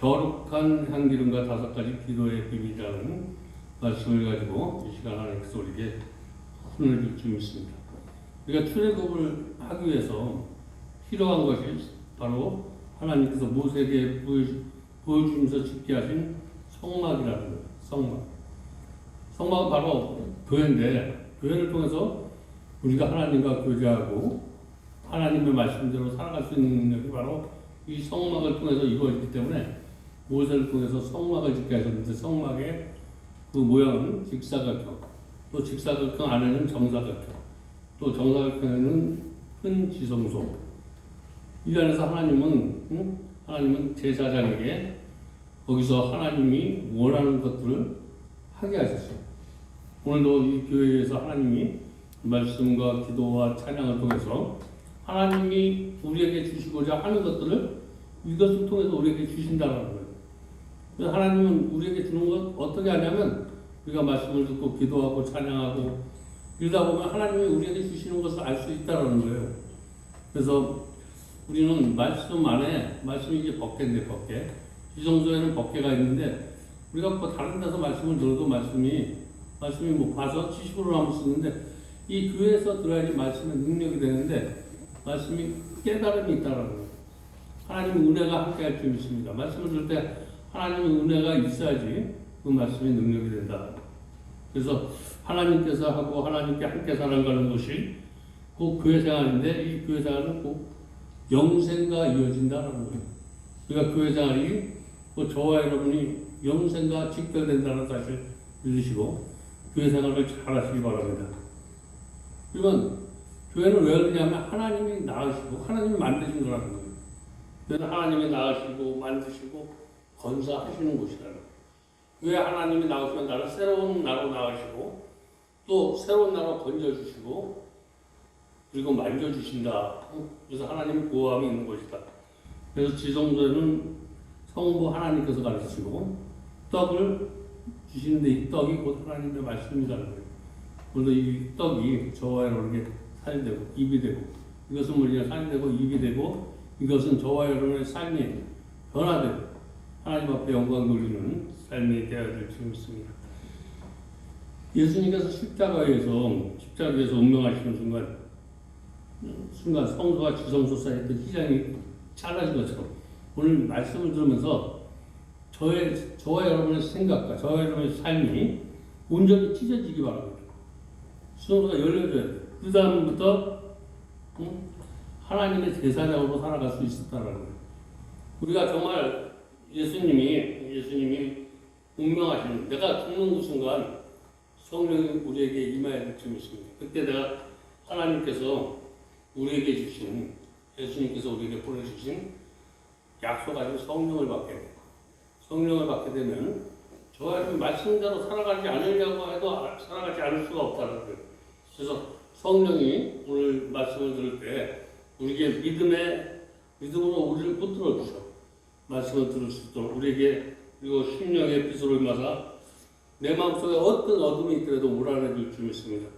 거룩한 향기름과 5가지 기도의 비밀이라는 말씀을 가지고 이 시간 하나님께서 우리에게 훈을 줄 줄 믿습니다. 우리가 출애굽을 하기 위해서 필요한 것이 바로 하나님께서 모세에게 보여주면서 짓게 하신 성막이라는 거예요. 성막은 바로 교회인데, 교회를 통해서 우리가 하나님과 교제하고 하나님의 말씀대로 살아갈 수 있는 능력이 바로 이 성막을 통해서 이루어지기 때문에 모세를 통해서 성막을 짓게 하셨는데, 성막의 그 모양은 직사각형, 또 직사각형 안에는 정사각형, 또 정사각형에는 큰 지성소. 이 안에서 하나님은 제사장에게 거기서 하나님이 원하는 것들을 하게 하셨어요. 오늘도 이 교회에서 하나님이 말씀과 기도와 찬양을 통해서 하나님이 우리에게 주시고자 하는 것들을 이것을 통해서 우리에게 주신다는 거예요. 그래서 하나님은 우리에게 주는 것 어떻게 하냐면, 우리가 말씀을 듣고 기도하고 찬양하고 이러다 보면 하나님이 우리에게 주시는 것을 알 수 있다는 거예요. 그래서 우리는 말씀 안에, 말씀이 이제 법궤인데, 법궤. 지성소에는 법궤가 있는데, 우리가 뭐 다른 데서 말씀을 들어도 말씀이 뭐 봐서 지식으로 하면 쓰는데, 이 교회에서 들어야지 말씀의 능력이 되는데, 말씀이 깨달음이 있다는 거예요. 하나님의 은혜가 함께 할 줄 믿습니다. 말씀을 들을 때 하나님의 은혜가 있어야지 그 말씀이 능력이 된다. 그래서 하나님께서 하고 하나님께 함께 살아가는 것이 그 교회 생활인데, 이 교회 생활은 꼭 영생과 이어진다는 거예요. 그러니까 교회 생활이 저와 여러분이 영생과 직결된다는 사실을 믿으시고 교회 생활을 잘 하시기 바랍니다. 그러면 교회는 왜 그러냐면 하나님이 낳으시고 하나님이 만드신 거라는 거예요. 교회는 하나님이 낳으시고 만드시고 건사하시는 곳이라는 거예요. 왜 하나님이 낳으시면 나를 새로운 나로 낳으시고 또 새로운 나로 건져주시고 그리고 만져주신다. 그래서 하나님의 보호함이 있는 것이다. 그래서 지성소에는 성부 하나님께서 가르치시고 떡을 주시는데, 이 떡이 곧 하나님의 말씀이라는 거예요. 그래서 이 떡이 저와 여러분에게 살이 되고 입이 되고, 이것은 우리가 살이 되고 입이 되고, 이것은 저와 여러분의 삶이 변화되고 하나님 앞에 영광 돌리는 삶이 되어야 될 줄 믿습니다. 예수님께서 십자가에서 운명하시는 순간 성소와 지성소 사이에 그 희장이 잘라진 것처럼 오늘 말씀을 들으면서 저와 여러분의 생각과 저와 여러분의 삶이 온전히 찢어지기 바랍니다. 지성소가 열려져야 돼요. 그 다음부터 하나님의 제사장으로 살아갈 수 있었다는 거예요. 우리가 정말 예수님이 운명하시는, 내가 죽는 그 순간 성령이 우리에게 임해야 될 줄 믿습니다. 그때 내가 하나님께서 우리에게 주신, 예수님께서 우리에게 보내주신 약속하신 성령을 받게 돼요. 성령을 받게 되면 저와 여러분 말씀대로 살아가지 않으려고 해도 살아가지 않을 수가 없다는 거예요. 그래서 성령이 오늘 말씀을 들을 때 우리에게 믿음으로 우리를 붙들어 주셔. 말씀을 들을 수 있도록 우리에게, 그리고 심령의 빛으로 임하사 내 마음속에 어떤 어둠이 있더라도 몰아내 줄 줄 믿습니다.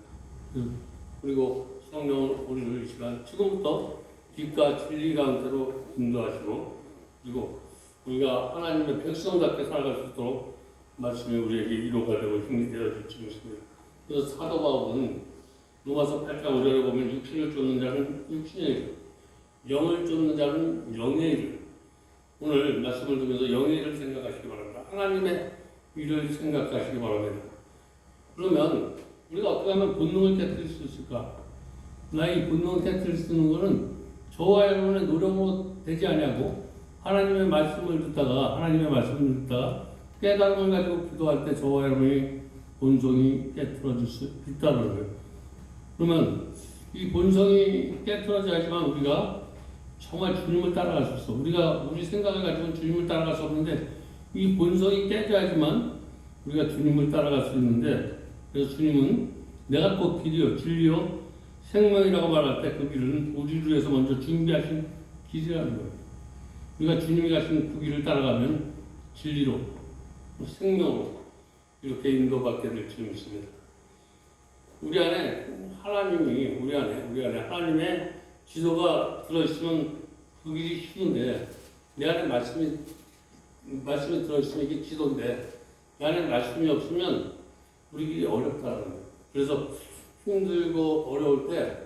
그리고 성령은 우리를 이 시간 지금부터 빛과 진리 가운데로 인도하시고, 그리고 우리가 하나님의 백성답게 살아갈 수 있도록 말씀이 우리에게 위로가 되고 힘이 되어줄 줄 믿습니다. 그래서 사도 바울은 로마서 8장 5절에 보면 육신을 쫓는 자는 육신의 영을 쫓는 자는 영의 일. 오늘 말씀을 들으면서 영의 일을 생각하시기 바랍니다. 하나님의 일을 생각하시기 바랍니다. 그러면 우리가 어떻게 하면 본능을 깨뜨릴 수 있을까? 나의 본능을 깨뜨릴 수 있는 것은 저와 여러분의 노력으로 되지 아니하고 하나님의 말씀을 듣다가 깨달음을 가지고 기도할 때 저와 여러분의 본성이 깨트러질 수 있다는 거예요. 그러면 이 본성이 깨트러져야지만 우리가 정말 주님을 따라갈 수 있어. 우리 생각을 가지고 주님을 따라갈 수 없는데 이 본성이 깨져야지만 우리가 주님을 따라갈 수 있는데, 그래서 주님은 내가 곧 길이요 진리요 생명이라고 말할 때 그 길은 우리를 위해서 먼저 준비하신 길이라는 거예요. 우리가 주님이 가신 그 길을 따라가면 진리로 생명으로 이렇게 인도받게 될 줄 믿습니다. 우리 안에 하나님의 지도가 들어있으면 그 길이 쉬운데, 내 안에 말씀이 들어있으면 이게 지도인데 내 안에 말씀이 없으면 우리 길이 어렵다는 거예요. 그래서 힘들고 어려울 때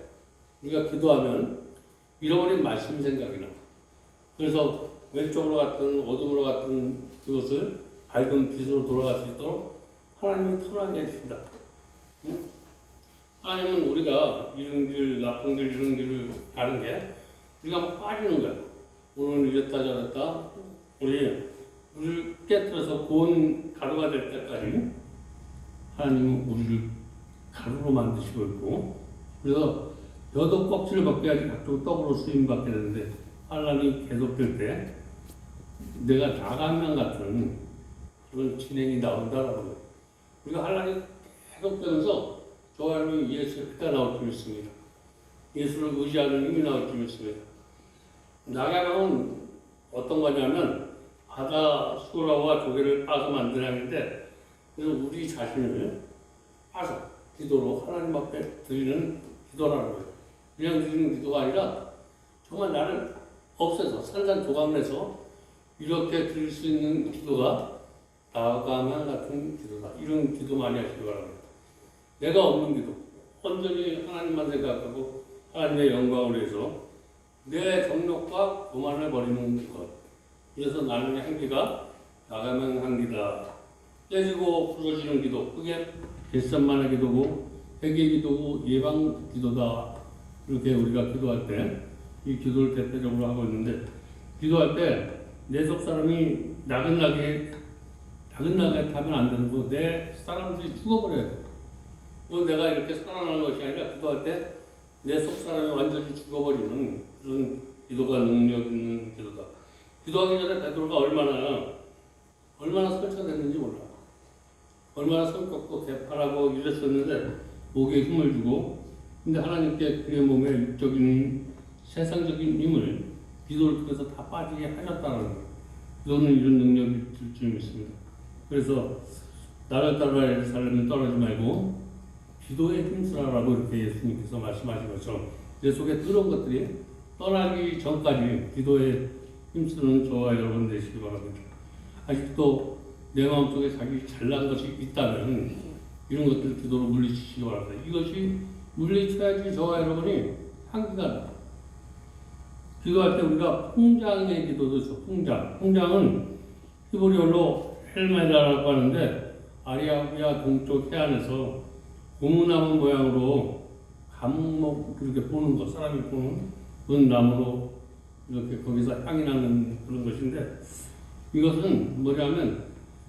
우리가 기도하면 잃어버린 말씀 생각이 나. 그래서 왼쪽으로 갔든 어둠으로 갔든 그것을 밝은 빛으로 돌아갈 수 있도록 하나님이 편하게 해주신다. 응? 하나님은 우리가 이런 길, 나쁜 길, 이런 길을 가는 게 우리가 막 빠지는 거야. 오늘 이랬다 저랬다. 우리를 깨뜨려서 고운 가루가 될 때까지 하나님은 우리를 가루로 만드시고 있고, 그래서 여도 껍질을 벗겨야지 각종 떡으로 쓰임받게 되는데 환란이 계속될 때 내가 나가면 같은 그런 진행이 나온다라는 거예요. 우리가 환란이 계속되면서 저와 여러분이 예수의 피가 나올 줄 믿습니다. 예수를 의지하는 힘이 나올 줄 믿습니다. 나가면 어떤 거냐면 바다 소라와 조개를 빠서 만드는데, 그래서 우리 자신을 빠서 기도로 하나님 앞에 드리는 기도라는 거예요. 그냥 드리는 기도가 아니라 정말 나를 없애서 산산조각내서 이렇게 드릴 수 있는 기도가 나가면 같은 기도다. 이런 기도 많이 하시기 바랍니다. 내가 없는 기도, 온전히 하나님만 생각하고 하나님의 영광을 위해서 내 정욕과 교만을 버리는 것. 그래서 나는 향기가 나가면 향기다. 깨지고 부러지는 기도, 그게 겟셋만의 기도고 회개 기도고 예방 기도다. 이렇게 우리가 기도할 때 이 기도를 대표적으로 하고 있는데, 기도할 때 내 속 사람이 나긋나게 하면 안 되는 거. 내 사람들이 죽어버려야 돼. 그건 내가 이렇게 살아나는 것이 아니라 기도할 때 내 속 사람이 완전히 죽어버리는 그런 기도가 능력 있는 기도다. 기도하기 전에 베드로가 얼마나 설쳐됐는지 몰라. 얼마나 성격도 개판하고 이랬었는데 목에 힘을 주고, 근데 하나님께 그의 몸에 육적인 세상적인 힘을 기도를 통해서 다 빠지게 하셨다는 거예요. 기도는 이런 능력이 있을 줄 믿습니다. 그래서 나를 따라 예루살렘을 떠나지 말고 기도에 힘쓰라라고 이렇게 예수님께서 말씀하신 것처럼 내 속에 들어온 것들이 떠나기 전까지 기도에 힘쓰는 저와 여러분 되시기 바랍니다. 아직도 내 마음속에 자기 잘난 것이 있다면 이런 것들 기도로 물리치시기 바랍니다. 이것이 물리쳐야지 저와 여러분이 향기가 나. 기도할 때 우리가 풍장의 기도도 있어. 풍장은 히브리어로 헬메다라고 하는데 아리아비아 동쪽 해안에서 고무나무 모양으로 감목 이렇게 보는 것, 사람이 보는 그런 나무로 이렇게 거기서 향이 나는 그런 것인데, 이것은 뭐냐면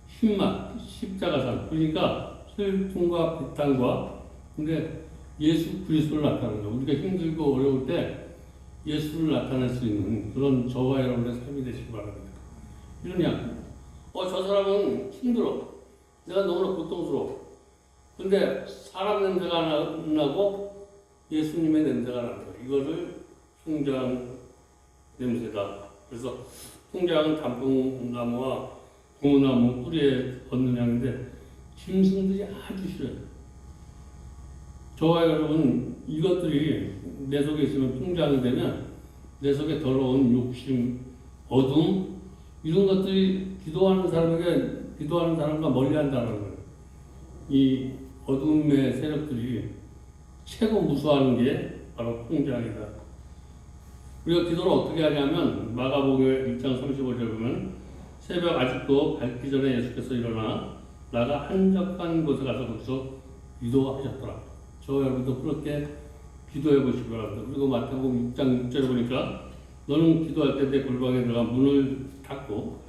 십자가상, 그러니까 슬픔과 비탄과 근데 예수 그리스도를 나타내는 거. 우리가 힘들고 어려울 때 예수를 나타낼 수 있는 그런 저와 여러분의 삶이 되시기 바랍니다. 이러냐? 저 사람은 힘들어. 내가 너무나 고통스러워. 근데 사람 냄새가 나고 예수님의 냄새가 나는 거예요. 이거를 풍장 냄새다. 그래서 풍장은 단풍나무와 고무나무 뿌리에 얻는 향인데 짐승들이 아주 싫어요. 저와 여러분, 이것들이 내 속에 있으면 풍장이 되면 내 속에 더러운 욕심, 어둠 이런 것들이 기도하는 사람과 멀리한다는 거예요. 이 어둠의 세력들이 최고 무서워하는 게 바로 풍장이다. 우리가 기도를 어떻게 하냐면 마가복음 1장 35절 보면 새벽 아직도 밝기 전에 예수께서 일어나 나가 한적한 곳에 가서 거기서 기도하셨더라. 저 여러분도 그렇게 기도해 보시기 바랍니다. 그리고 마태복음 6장 6절에 보니까 너는 기도할 때 내 골방에 들어가 문을 닫고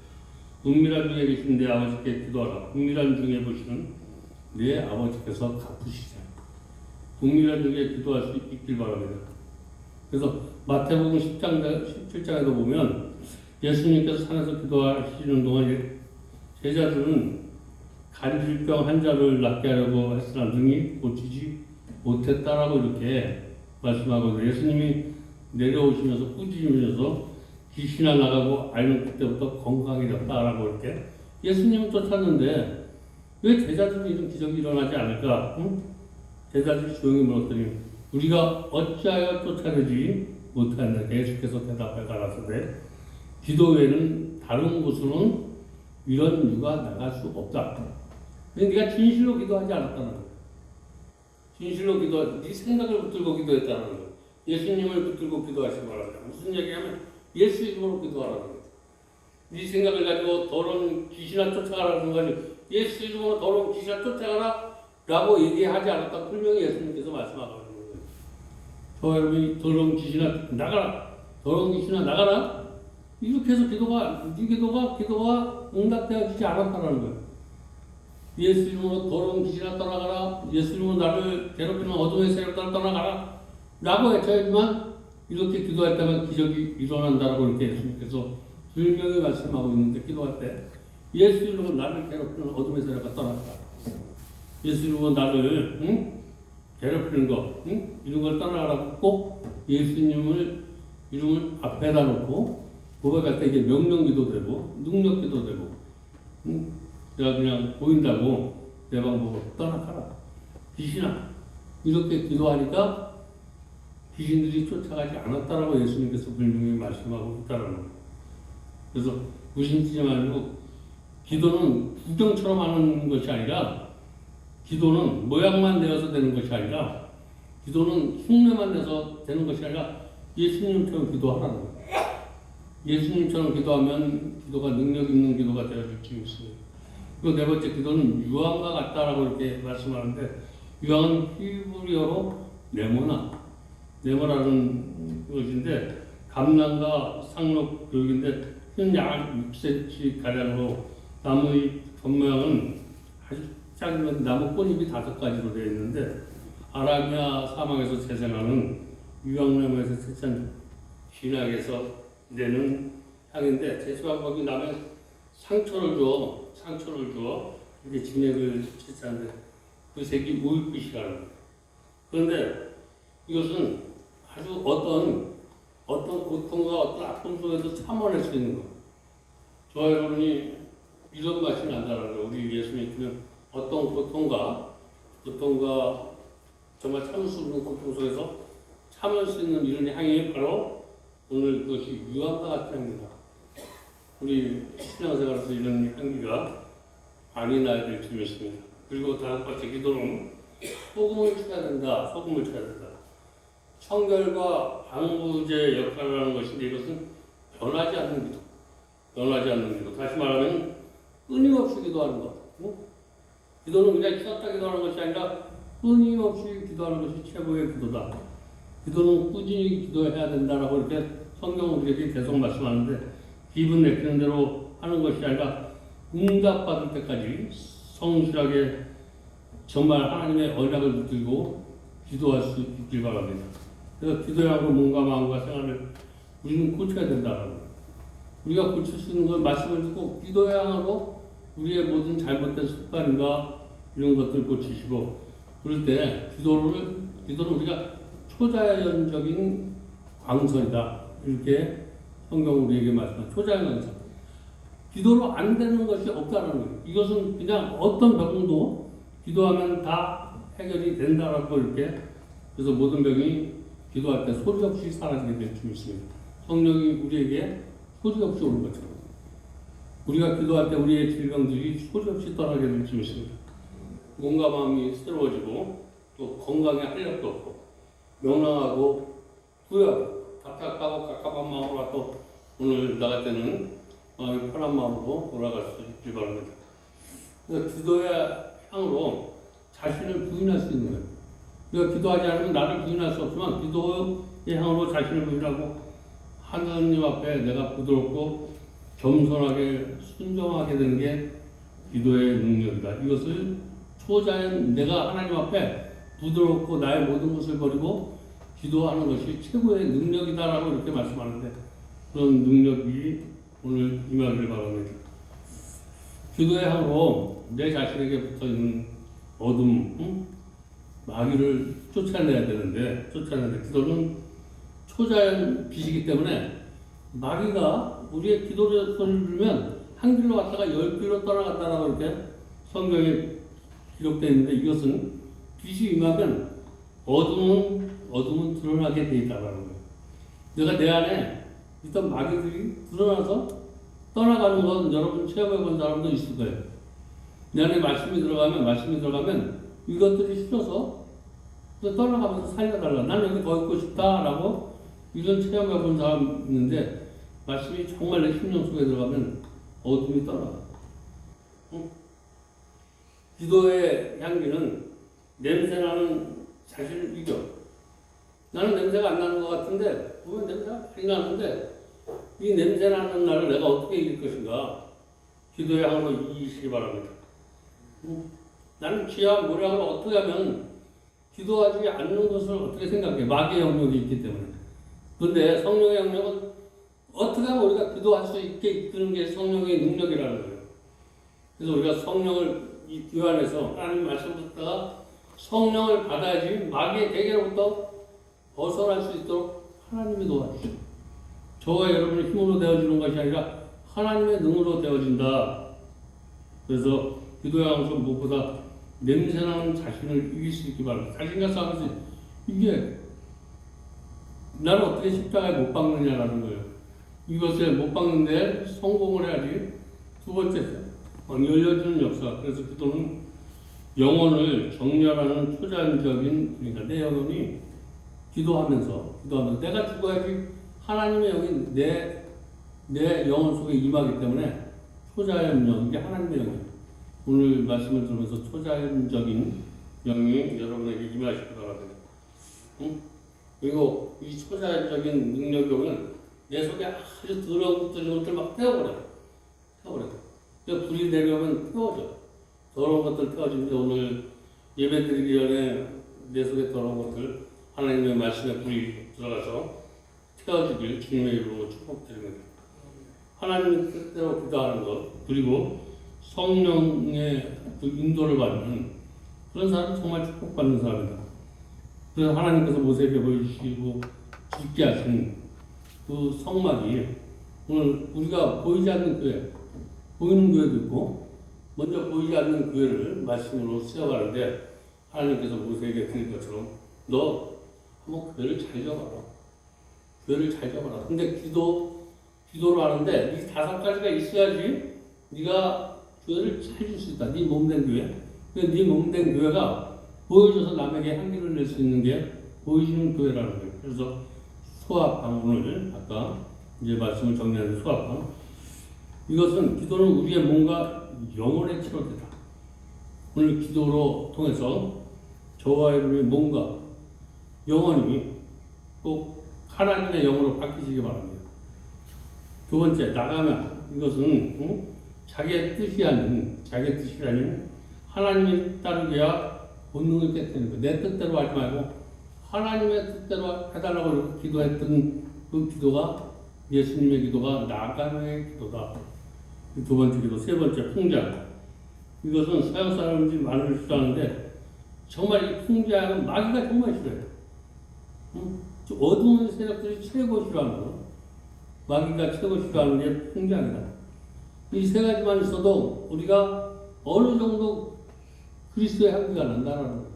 은밀한 중에 계신 내 아버지께 기도하라. 은밀한 중에 보시는 내 아버지께서 갚으시자. 은밀한 중에 기도할 수 있길 바랍니다. 그래서 마태복음 17장에도 보면 예수님께서 산에서 기도하시는 동안 제자들은 간질병 환자를 낫게 하려고 했으나 능히 고치지 못했다라고 이렇게 말씀하거든요. 예수님이 내려오시면서 꾸짖으면서 귀신아 나가고 아이는 그때부터 건강해졌다라고 이렇게 예수님을 쫓았는데 왜 제자들은 이런 기적이 일어나지 않을까? 응? 제자들이 조용히 물었더니 우리가 어찌하여 쫓아내지 못하느냐. 예수께서 대답해 가라사대 기도 외에는 다른 곳으로는 이런 유가 나갈 수 없다. 네가 진실로 기도하지 않았다는 거야. 진실로 네 생각을 붙들고 기도했다는 거야. 예수님을 붙들고 기도하시기 바랍니다. 무슨 얘기하면 예수 이름으로 기도하라는 거야. 네 생각을 가지고 더러운 귀신아 쫓아가라는 거지. 예수 이름으로 더러운 귀신아 쫓아가라 라고 얘기하지 않았다. 분명히 예수님께서 말씀하고 있는 거예요. 저 여러분이 더러운 귀신아 나가라. 더러운 귀신아 나가라. 이렇게 해서 네 기도가 응답되어지지 않았다는 거예요. 예수 이름으로 더러운 귀신아 떠나가라. 예수 이름으로 나를 괴롭히는 어둠의 세력들아 떠나가라. 라고 외쳐야지만 이렇게 기도할 때만 기적이 일어난다라고 이렇게 예수님께서 분명히 말씀하고 있는데 기도할 때 예수 이름으로 나를 괴롭히는 어둠의 세력가 떠나가라. 예수 이름으로 나를 괴롭히는 거 이런 걸 떠나가라고 꼭 예수님을 이름을 앞에다 놓고 고백할 때 이게 명령기도 되고 능력기도 되고 내가 그냥 보인다고 내 방법으로 떠나가라. 귀신아 이렇게 기도하니까 귀신들이 쫓아가지 않았다라고 예수님께서 분명히 말씀하고 있다는 거예요. 그래서 무심치지 말고 기도는 구경처럼 하는 것이 아니라 기도는 모양만 내어서 되는 것이 아니라 기도는 흉내만 내서 되는 것이 아니라 예수님처럼 기도하라는 거예요. 예수님처럼 기도하면 기도가 능력 있는 기도가 되어질 수 있습니다. 그리고 네 번째 기도는 유황과 같다라고 이렇게 말씀하는데 유황은 히브리어로 네모라는 것인데 감람과 상록 교육인데 큰 약 6cm 가량으로 나무의 겉모양은 아주 작은 나무 꽃잎이 5가지로 되어 있는데 아라비아 사막에서 재생하는 유황나무에서 채취한 진하게서 내는 향인데 제수가 거기 나면 상처를 주어 이렇게 진액을 채취하는데 그 색이 우윳빛이라는 거예요. 그런데 이것은 아주 어떤 고통과 어떤 아픔 속에서 참아낼 수 있는 거예요. 저 여러분이 이런 맛이 난다는 거예요. 우리 예수님께는 어떤 고통과 정말 참을 수 없는 고통 속에서 참을 수 있는 이런 향이 바로 오늘 그것이 유황과 같은 향기다. 우리 신앙생활에서 이런 향기가 많이 나야 될 줄 믿습니다. 그리고 다섯 번째 기도는 소금을 쳐야 된다. 청결과 방부제 역할을 하는 것인데 이것은 변하지 않는 기도. 다시 말하면 끊임없이 기도하는 것. 기도는 그냥 쉬었다 기도하는 것이 아니라 끊임없이 기도하는 것이 최고의 기도다. 기도는 꾸준히 기도해야 된다라고 이렇게 성경은 우리에게 계속 말씀하는데 기분 내키는 대로 하는 것이 아니라 응답받을 때까지 성실하게 정말 하나님의 언약을 붙들고 기도할 수 있길 바랍니다. 그래서 기도하고 몸과 마음과 생활을 우리는 고쳐야 된다는 거예요. 우리가 고칠 수 있는 건 말씀을 듣고 기도양으로 우리의 모든 잘못된 습관과 이런 것들 고치시고 그럴 때 기도는 우리가 초자연적인 광선이다. 이렇게 성경 우리에게 말씀합니다. 초자연광선. 기도로 안 되는 것이 없다는 거예요. 이것은 그냥 어떤 병도 기도하면 다 해결이 된다라고 이렇게 그래서 모든 병이 기도할 때 소리 없이 사라지게 될 줄 믿습니다. 성령이 우리에게 소리 없이 오는 것처럼 우리가 기도할 때 우리의 질병들이 소리 없이 떠나게 될 줄 믿습니다. 몸과 마음이 새로워지고 또 건강에 활력도 없고 명랑하고 부유하고 답답하고 갑갑한 마음으로 또 오늘 나갈 때는 편한 마음으로 돌아갈 수 있길 바랍니다. 그래서 기도의 향으로 자신을 부인할 수 있는 거예요. 우리가 기도하지 않으면 나를 부인할 수 없지만 기도의 향으로 자신을 부인하고 하나님 앞에 내가 부드럽고 겸손하게 순종하게 되는 게 기도의 능력이다. 이것을 초자연 내가 하나님 앞에 부드럽고 나의 모든 것을 버리고 기도하는 것이 최고의 능력이다라고 이렇게 말씀하는데 그런 능력이 오늘 임하기를 바랍니다. 기도의 향으로 내 자신에게 붙어있는 어둠, 마귀를 쫓아내야 되는데 기도는 초자연 빛이기 때문에 마귀가 우리의 기도를 들으면 한 길로 갔다가 10길로 떠나간다라고 이렇게 성경에 기록되어 있는데 이것은 빛이 임하면 어둠은 드러나게 돼 있다라는 거예요. 내가 내 안에 있던 마귀들이 드러나서 떠나가는 건 여러분 체험해 본 사람도 있을 거예요. 내 안에 말씀이 들어가면 이것들이 싫어서 떠나가면서 살려달라. 난 여기 더 있고 싶다라고 이런 체험해 본 사람 있는데 말씀이 정말 내 심령 속에 들어가면 어둠이 떠나가. 기도의 향기는 냄새나는 자신을 이겨. 나는 냄새가 안 나는 것 같은데 보면 냄새가 많이 나는데 이 냄새나는 나를 내가 어떻게 이길 것인가. 기도의 향으로 이기시기 바랍니다. 나는 지하 모략을 어떻게 하면 기도하지 않는 것을 어떻게 생각해. 마귀의 영역이 있기 때문에. 그런데 성령의 영역은 어떻게 하면 우리가 기도할 수 있게 이끄는 게 성령의 능력이라는 거예요. 그래서 우리가 성령을 이 교회 안에서 하나님 말씀 듣다가 성령을 받아야지 마귀의 대결로부터 벗어날 수 있도록 하나님이 도와주시죠. 저와 여러분의 힘으로 되어지는 것이 아니라 하나님의 능으로 되어진다. 그래서 기도의 향수 무엇보다 냄새나는 자신을 이길 수 있기 바랍니다. 자신과 싸우면서 이게 나를 어떻게 십자가에 못 박느냐라는 거예요. 이것에 못 박는데 성공을 해야지. 두 번째, 열려주는 역사. 그래서 기도는 영혼을 정렬하는 초자연적인, 그러니까 내 영혼이 기도하면서 내가 죽어야지 하나님의 영이 내 영혼 속에 임하기 때문에 초자연적, 이게 하나님의 영이에요. 오늘 말씀을 들으면서 초자연적인 영이 여러분에게 임하시기 바랍니다. 그리고 이 초자연적인 능력이 오면 내 속에 아주 더러운 것들 막 태워버려. 불이 내려오면 태워져. 더러운 것들 태워지는데 오늘 예배 드리기 전에 내 속에 더러운 것들 하나님의 말씀에 불이 들어가서 태워지길 주님의 이름으로 축복드립니다. 하나님의 뜻대로 기도하는 것 그리고 성령의 그 인도를 받는 그런 사람은 정말 축복받는 사람이다. 그래서 하나님께서 모세에게 보여주시고 죽게 하신 그 성막이 오늘 우리가 보이지 않는 교회, 보이는 교회도 있고 먼저 보이지 않는 교회를 말씀으로 세워가는데 하나님께서 모세에게 드린 것처럼 너 한번 교회를 잘 잡아라. 근데 기도를 하는데 이 5가지가 있어야지 네가 교회를 찾을 수 있다. 네 몸된 교회. 네 몸된 교회가 보여줘서 남에게 향기를 낼 수 있는 게 보이시는 교회라는 거예요. 그래서 소합방 오늘 아까 이제 말씀을 정리하는 소합방. 이것은 기도는 우리의 몸과 영혼의 치료제다. 오늘 기도로 통해서 저와 여러분의 몸과 영혼이 꼭 하나님의 영으로 바뀌시기 바랍니다. 두 번째, 나가면 이것은 자기의 뜻이 아닌, 자기의 뜻이라니 하나님을 따르기 위하 본능을 깨뜨리는 거예요. 내 뜻대로 하지 말고 하나님의 뜻대로 해달라고 기도했던 그 기도가 예수님의 기도가 나감의 기도다. 두 번째 기도. 세 번째, 풍자. 이것은 서양 사람들이 많이 싫어하는데 정말 이 풍자는 마귀가 정말 싫어해요. 어두운 세력들이 최고 싫어하는 거. 마귀가 최고 싫어하는 게 풍자이다. 이 세 가지만 있어도 우리가 어느 정도 그리스도의 향기가 난다는 거예요.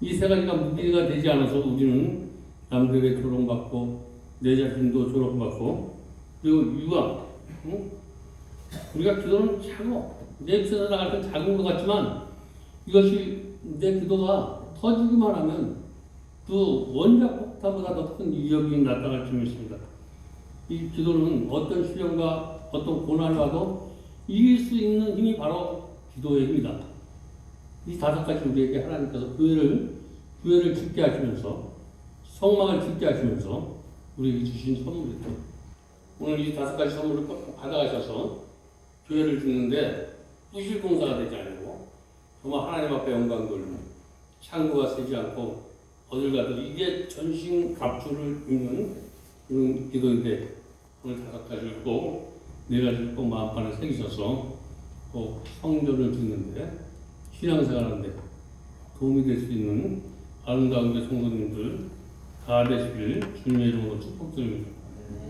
이 세 가지가 무기가 되지 않아서 우리는 남들에게 조롱받고 내 자신도 조롱받고 그리고 유아. 우리가 기도는 작고 내 입에서 나갈 때 작은 것 같지만 이것이 내 기도가 터지기만 하면 그 원자폭 폭탄보다 더 큰 위협이 나타날 줄 믿습니다. 이 기도는 어떤 시련과 어떤 고난이 와도 이길 수 있는 힘이 바로 기도의 힘이다. 이 5가지 우리에게 하나님께서 교회를 짓게 하시면서 성막을 짓게 하시면서 우리에게 주신 선물이죠. 오늘 이 5가지 선물을 꼭 받아가셔서 교회를 짓는데 부실 공사가 되지 않고 정말 하나님 앞에 영광 돌리는 창고가 세지 않고 어딜 가도 이게 전신 갑주를 입는 그런 기도인데 오늘 5가지를 꼭 4가지를 꼭 마음판에 새기셔서 꼭 성전을 짓는데 신앙생활하는데 도움이 될 수 있는 아름다운 게 성도님들 다 되시길 주님의 이름으로 축복드립니다.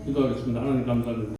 기도하겠습니다. 하나님 감사합니다.